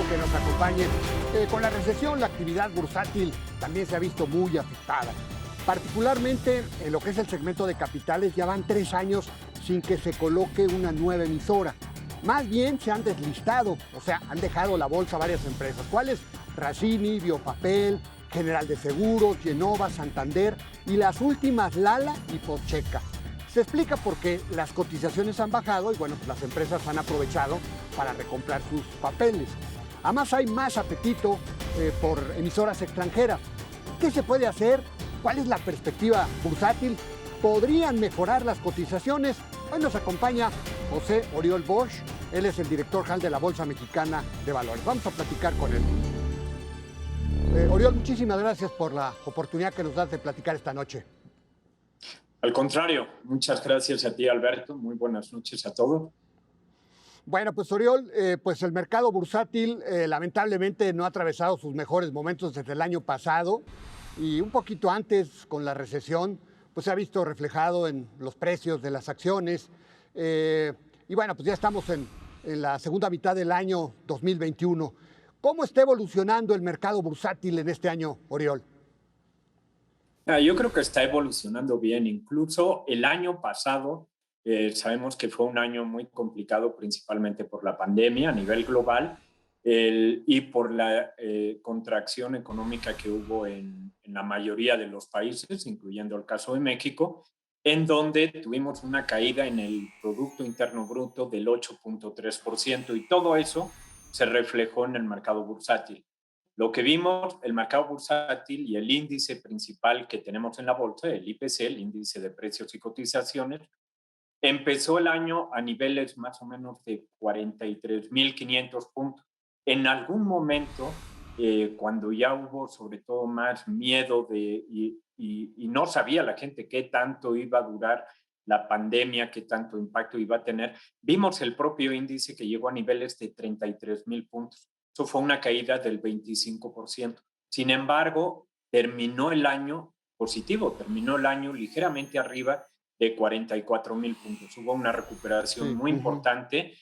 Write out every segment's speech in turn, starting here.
que nos acompañen. Con la recesión, la actividad bursátil también se ha visto muy afectada. Particularmente en lo que es el segmento de capitales, ya van 3 años sin que se coloque una nueva emisora. Más bien se han deslistado, o sea, han dejado la bolsa varias empresas. ¿Cuáles? Racini, Biopapel, General de Seguros, Genova, Santander y las últimas Lala y Pocheca. Se explica por qué las cotizaciones han bajado y bueno, pues las empresas han aprovechado para recomprar sus papeles. Además hay más apetito por emisoras extranjeras. ¿Qué se puede hacer? ¿Cuál es la perspectiva bursátil? ¿Podrían mejorar las cotizaciones? Hoy nos acompaña José Oriol Bosch. Él es el director general de la Bolsa Mexicana de Valores. Vamos a platicar con él. Oriol, muchísimas gracias por la oportunidad que nos das de platicar esta noche. Al contrario, muchas gracias a ti, Alberto. Muy buenas noches a todos. Bueno, pues Oriol, pues el mercado bursátil lamentablemente no ha atravesado sus mejores momentos desde el año pasado y un poquito antes con la recesión, pues se ha visto reflejado en los precios de las acciones. Y bueno, pues ya estamos en la segunda mitad del año 2021. ¿Cómo está evolucionando el mercado bursátil en este año, Oriol? Yo creo que está evolucionando bien. Incluso el año pasado, sabemos que fue un año muy complicado, principalmente por la pandemia a nivel global y por la contracción económica que hubo en la mayoría de los países, incluyendo el caso de México, en donde tuvimos una caída en el Producto Interno Bruto del 8.3% y todo eso se reflejó en el mercado bursátil. Lo que vimos, el mercado bursátil y el índice principal que tenemos en la bolsa, el IPC, el índice de precios y cotizaciones, empezó el año a niveles más o menos de 43.500 puntos. En algún momento, cuando ya hubo sobre todo más miedo y no sabía la gente qué tanto iba a durar la pandemia, qué tanto impacto iba a tener, vimos el propio índice que llegó a niveles de 33,000 puntos. Eso fue una caída del 25%. Sin embargo, terminó el año positivo, terminó el año ligeramente arriba de 44,000 puntos. Hubo una recuperación Sí. muy importante,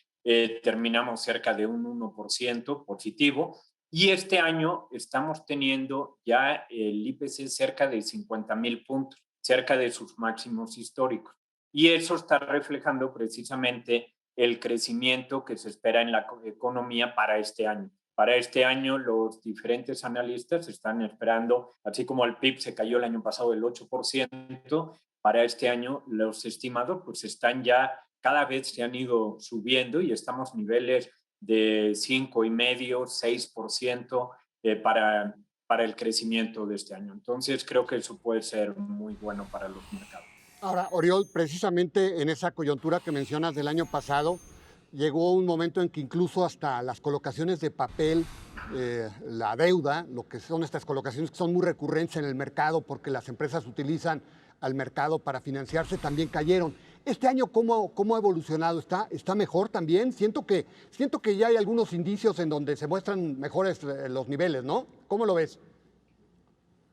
terminamos cerca de un 1% positivo y este año estamos teniendo ya el IPC cerca de 50,000 puntos, cerca de sus máximos históricos. Y eso está reflejando precisamente el crecimiento que se espera en la economía para este año. Para este año, los diferentes analistas están esperando, así como el PIB se cayó el año pasado del 8%, para este año los estimados pues están ya, cada vez se han ido subiendo y estamos niveles de 5,5%, 6% para el crecimiento de este año. Entonces creo que eso puede ser muy bueno para los mercados. Ahora, Oriol, precisamente en esa coyuntura que mencionas del año pasado, llegó un momento en que incluso hasta las colocaciones de papel, la deuda, lo que son estas colocaciones que son muy recurrentes en el mercado porque las empresas utilizan al mercado para financiarse, también cayeron. Este año, ¿cómo ha evolucionado? ¿Está mejor también? Siento que ya hay algunos indicios en donde se muestran mejores los niveles, ¿no? ¿Cómo lo ves?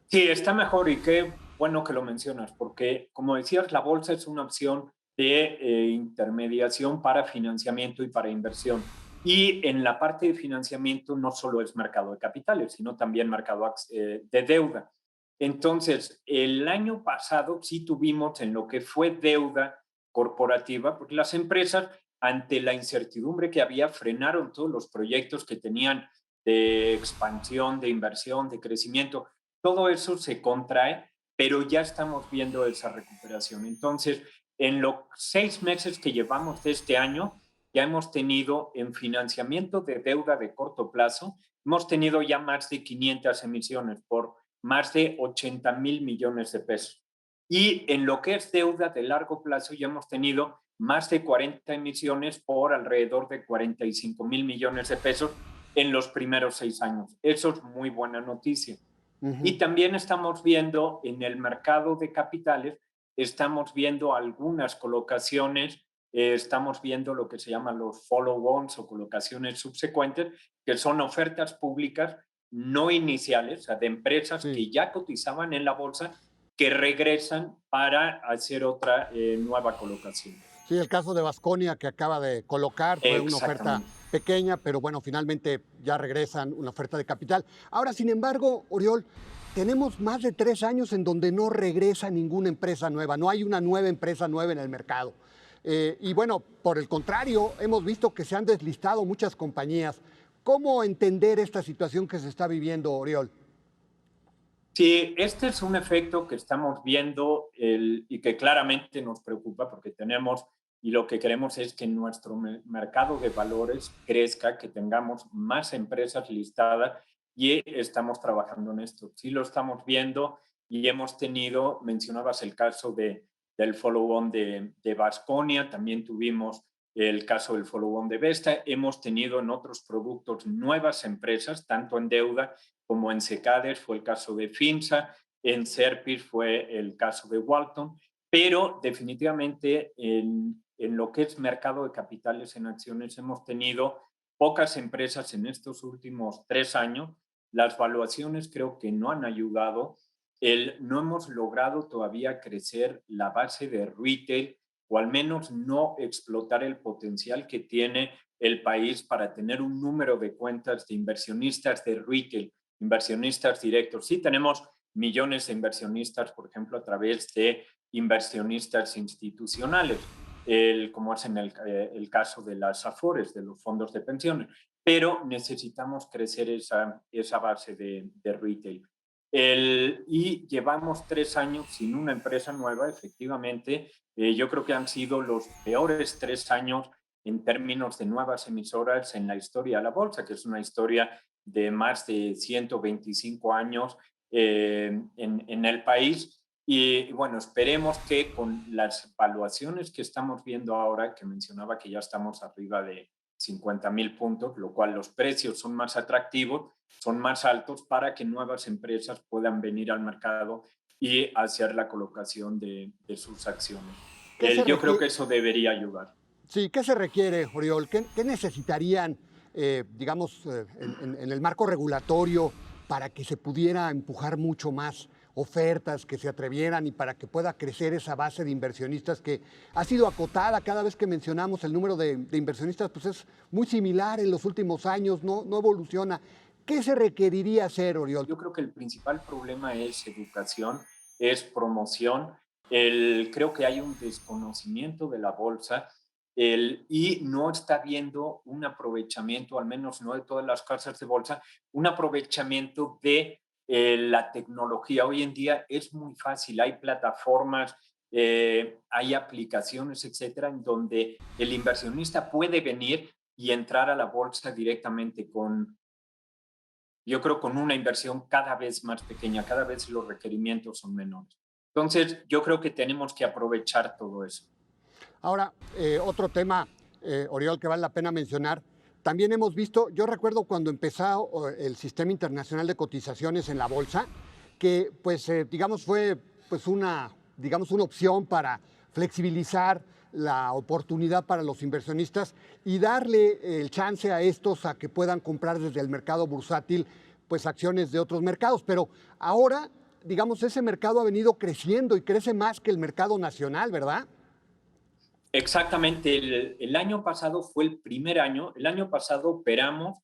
Sí, está mejor y qué bueno que lo mencionas, porque como decías, la bolsa es una opción de intermediación para financiamiento y para inversión. Y en la parte de financiamiento no solo es mercado de capitales, sino también mercado de deuda. Entonces, el año pasado sí tuvimos en lo que fue deuda corporativa, porque las empresas, ante la incertidumbre que había, frenaron todos los proyectos que tenían de expansión, de inversión, de crecimiento. Todo eso se contrae, pero ya estamos viendo esa recuperación. Entonces, en los 6 meses que llevamos de este año, ya hemos tenido en financiamiento de deuda de corto plazo, hemos tenido ya más de 500 emisiones por más de 80,000 millones de pesos. Y en lo que es deuda de largo plazo, ya hemos tenido más de 40 emisiones por alrededor de 45,000 millones de pesos en los primeros 6 años. Eso es muy buena noticia. Y también estamos viendo en el mercado de capitales, estamos viendo algunas colocaciones, estamos viendo lo que se llaman los follow-ons o colocaciones subsecuentes, que son ofertas públicas no iniciales, o sea, de empresas Sí. que ya cotizaban en la bolsa, que regresan para hacer otra nueva colocación. Sí, el caso de Baskonia que acaba de colocar fue una oferta Exactamente. pequeña, pero bueno, finalmente ya regresan una oferta de capital. Ahora, sin embargo, Oriol, tenemos más de 3 años en donde no regresa ninguna empresa nueva, no hay una nueva empresa nueva en el mercado. Y bueno, por el contrario, hemos visto que se han deslistado muchas compañías. ¿Cómo entender esta situación que se está viviendo, Oriol? Sí, este es un efecto que estamos viendo y que claramente nos preocupa porque tenemos, y lo que queremos es que nuestro mercado de valores crezca, que tengamos más empresas listadas y estamos trabajando en esto. Sí lo estamos viendo y hemos tenido, mencionabas el caso del follow-on de Vasconia, también tuvimos el caso del follow-on de Vesta, hemos tenido en otros productos nuevas empresas, tanto en deuda como en Secades fue el caso de Finsa, en Serpis fue el caso de Walton, pero definitivamente en lo que es mercado de capitales en acciones hemos tenido pocas empresas en estos últimos 3 años. Las valuaciones creo que no han ayudado. No hemos logrado todavía crecer la base de retail o al menos no explotar el potencial que tiene el país para tener un número de cuentas de inversionistas de retail, inversionistas directos. Sí tenemos millones de inversionistas, por ejemplo, a través de inversionistas institucionales, como es en el caso de las AFORES, de los fondos de pensiones, pero necesitamos crecer esa base de retail. Y llevamos 3 años sin una empresa nueva, efectivamente. Yo creo que han sido los peores 3 años en términos de nuevas emisoras en la historia de la bolsa, que es una historia de más de 125 años en el país. Y bueno, esperemos que con las valuaciones que estamos viendo ahora, que mencionaba que ya estamos arriba de 50,000 puntos, lo cual los precios son más atractivos, son más altos para que nuevas empresas puedan venir al mercado y hacer la colocación de sus acciones. ¿Qué se Yo creo que requiere? eso debería ayudar. Sí, ¿qué se requiere, Oriol? ¿Qué necesitarían, digamos, en el marco regulatorio para que se pudiera empujar mucho más ofertas, que se atrevieran y para que pueda crecer esa base de inversionistas que ha sido acotada cada vez que mencionamos el número de inversionistas, pues es muy similar en los últimos años, no evoluciona. ¿Qué se requeriría hacer, Oriol? Yo creo que el principal problema es educación, es promoción. Creo que hay un desconocimiento de la bolsa y no está viendo un aprovechamiento, al menos no de todas las casas de bolsa, un aprovechamiento de la tecnología. Hoy en día es muy fácil, hay plataformas, hay aplicaciones, etcétera, en donde el inversionista puede venir y entrar a la bolsa directamente yo creo, con una inversión cada vez más pequeña, cada vez los requerimientos son menores. Entonces, yo creo que tenemos que aprovechar todo eso. Ahora, otro tema, Oriol, que vale la pena mencionar. También hemos visto, yo recuerdo cuando empezó el sistema internacional de cotizaciones en la bolsa, que pues digamos fue pues una opción para flexibilizar la oportunidad para los inversionistas y darle el chance a estos a que puedan comprar desde el mercado bursátil pues acciones de otros mercados. Pero ahora, digamos, ese mercado ha venido creciendo y crece más que el mercado nacional, ¿verdad? Exactamente, el año pasado fue el primer año, el año pasado operamos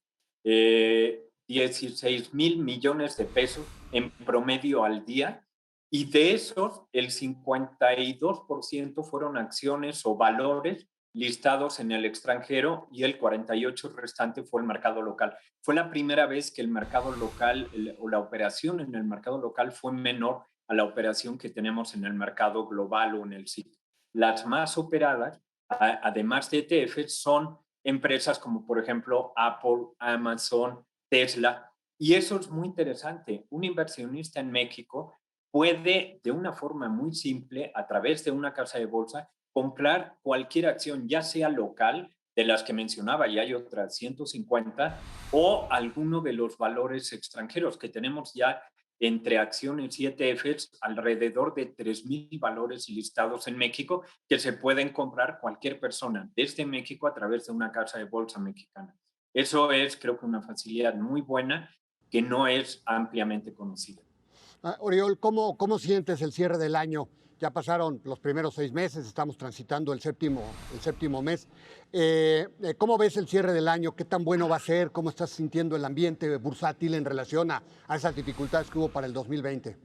16,000 millones de pesos en promedio al día y de esos el 52% fueron acciones o valores listados en el extranjero y el 48% restante fue el mercado local. Fue la primera vez que el mercado local o la operación en el mercado local fue menor a la operación que tenemos en el mercado global o en el sitio. Las más operadas, además de ETFs, son empresas como por ejemplo Apple, Amazon, Tesla. Y eso es muy interesante. Un inversionista en México puede, de una forma muy simple, a través de una casa de bolsa, comprar cualquier acción, ya sea local, de las que mencionaba, y hay otras 150, o alguno de los valores extranjeros que tenemos ya entre acciones y ETFs, alrededor de 3,000 valores listados en México que se pueden comprar cualquier persona desde México a través de una casa de bolsa mexicana. Eso es, creo que, una facilidad muy buena que no es ampliamente conocida. Oriol, ¿cómo sientes el cierre del año? Ya pasaron los primeros 6 meses, estamos transitando el séptimo mes. ¿Cómo ves el cierre del año? ¿Qué tan bueno va a ser? ¿Cómo estás sintiendo el ambiente bursátil en relación a esas dificultades que hubo para el 2020?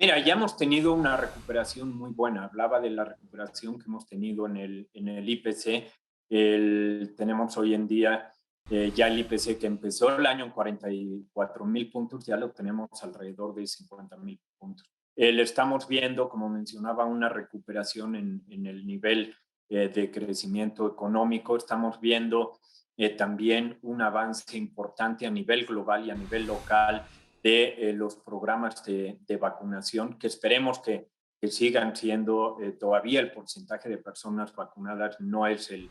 Mira, ya hemos tenido una recuperación muy buena. Hablaba de la recuperación que hemos tenido en el IPC. Tenemos hoy en día ya el IPC que empezó el año en 44,000 puntos, ya lo tenemos alrededor de 50,000 puntos. Estamos viendo, como mencionaba, una recuperación en el nivel de crecimiento económico. Estamos viendo también un avance importante a nivel global y a nivel local de los programas de vacunación, que esperemos que sigan siendo todavía el porcentaje de personas vacunadas no es el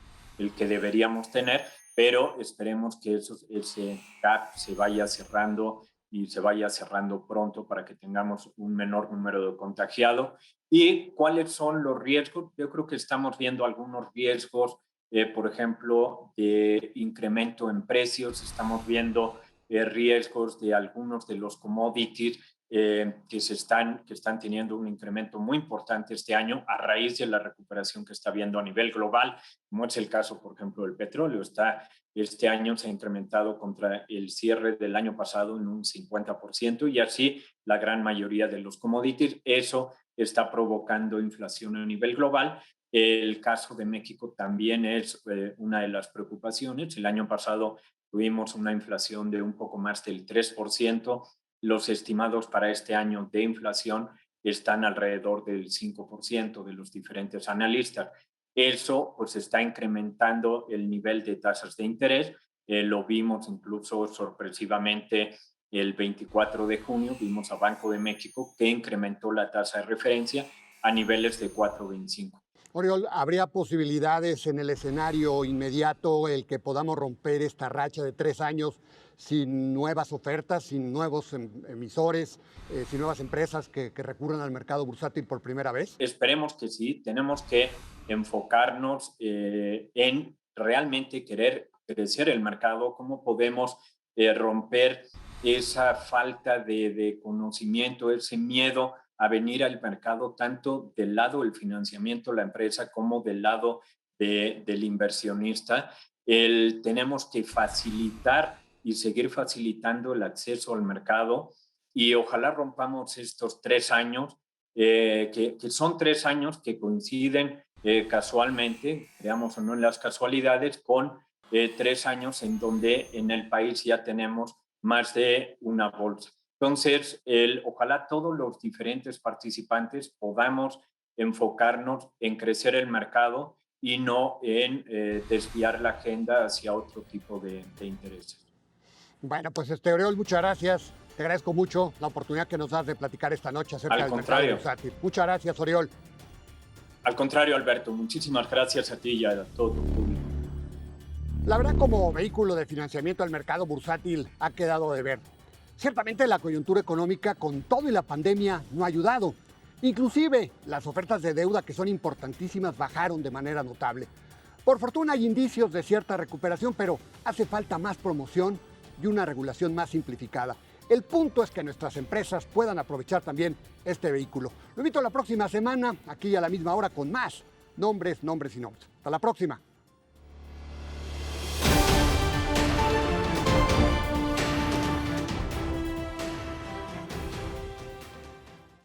que deberíamos tener, pero esperemos que ese gap se vaya cerrando y se vaya cerrando pronto para que tengamos un menor número de contagiados. ¿Y cuáles son los riesgos? Yo creo que estamos viendo algunos riesgos, por ejemplo, de incremento en precios. Estamos viendo riesgos de algunos de los commodities que están teniendo un incremento muy importante este año a raíz de la recuperación que está habiendo a nivel global, como es el caso, por ejemplo, del petróleo. Este año se ha incrementado contra el cierre del año pasado en un 50% y así la gran mayoría de los commodities. Eso está provocando inflación a nivel global. El caso de México también es una de las preocupaciones. El año pasado tuvimos una inflación de un poco más del 3%. Los estimados para este año de inflación están alrededor del 5% de los diferentes analistas. Eso pues está incrementando el nivel de tasas de interés. Lo vimos incluso sorpresivamente el 24 de junio, vimos a Banco de México que incrementó la tasa de referencia a niveles de 4,25. Oriol, ¿habría posibilidades en el escenario inmediato el que podamos romper esta racha de 3 años sin nuevas ofertas, sin nuevos emisores, sin nuevas empresas que recurran al mercado bursátil por primera vez? Esperemos que sí. Tenemos que enfocarnos en realmente querer crecer el mercado. ¿Cómo podemos romper esa falta de conocimiento, ese miedo a venir al mercado, tanto del lado del financiamiento, la empresa, como del lado del inversionista? Tenemos que facilitar y seguir facilitando el acceso al mercado y ojalá rompamos estos 3 años, que son 3 años que coinciden casualmente, creamos o no en las casualidades, con 3 años en donde en el país ya tenemos más de una bolsa. Entonces, ojalá todos los diferentes participantes podamos enfocarnos en crecer el mercado y no en desviar la agenda hacia otro tipo de intereses. Bueno, pues Oriol, muchas gracias. Te agradezco mucho la oportunidad que nos das de platicar esta noche acerca del mercado bursátil. Muchas gracias, Oriol. Al contrario, Alberto, muchísimas gracias a ti y a todo tu público. La verdad, como vehículo de financiamiento al mercado bursátil ha quedado de ver. Ciertamente la coyuntura económica con todo y la pandemia no ha ayudado. Inclusive las ofertas de deuda, que son importantísimas, bajaron de manera notable. Por fortuna hay indicios de cierta recuperación, pero hace falta más promoción y una regulación más simplificada. El punto es que nuestras empresas puedan aprovechar también este vehículo. Lo invito a la próxima semana, aquí a la misma hora, con más nombres y nombres. Hasta la próxima.